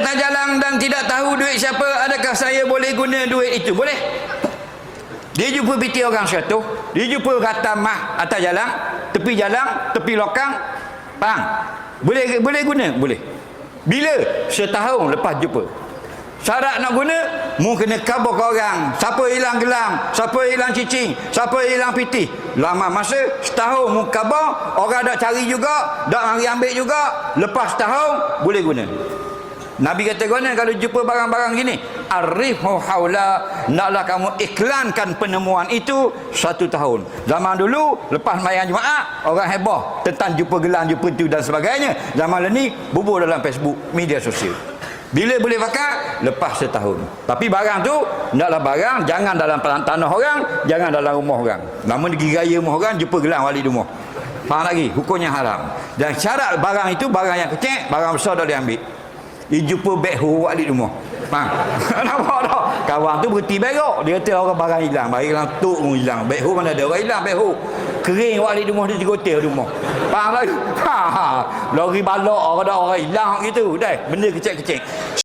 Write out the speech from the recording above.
atas jalan dan tidak tahu duit siapa, adakah saya boleh guna duit itu? Boleh. Dia jumpa piti orang 100, dia jumpa kata mah atas jalan, tepi lokang, faham? Boleh guna? Boleh. Bila? Setahun lepas jumpa. Syarat nak guna, mu kena khabar ke orang. Siapa hilang gelang, siapa hilang cicing, siapa hilang piti. Lama masa, setahun mu khabar, orang dak cari juga, dak mari ambil juga. Lepas setahun, boleh guna. Nabi kata guna kalau jumpa barang-barang gini, arifu haula, naklah kamu iklankan penemuan itu 1 tahun. Zaman dulu lepas sembahyang Jumaat orang heboh tentang jumpa gelang, jumpa itu dan sebagainya. Zaman ni bubur dalam Facebook, media sosial. Bila boleh pakai? Lepas setahun. Tapi barang tu naklah barang jangan dalam tanah orang, jangan dalam rumah orang. Namun pergi raya rumah orang jumpa gelang wali rumah. Faham lagi? Hukumnya haram. Dan syarat barang itu barang yang kecil, barang besar dah diambil. Dia jumpa backhoe wali rumah. Faham? Nampak tak? Kawan tu berhenti berok. Dia kata orang barang hilang. Barang hilang tu hilang. Backhoe mana ada? Orang hilang backhoe. Kering wali rumah dia 3 hotel rumah. Faham lagi? Lori balok orang hilang gitu. Dah, benda kecil-kecil.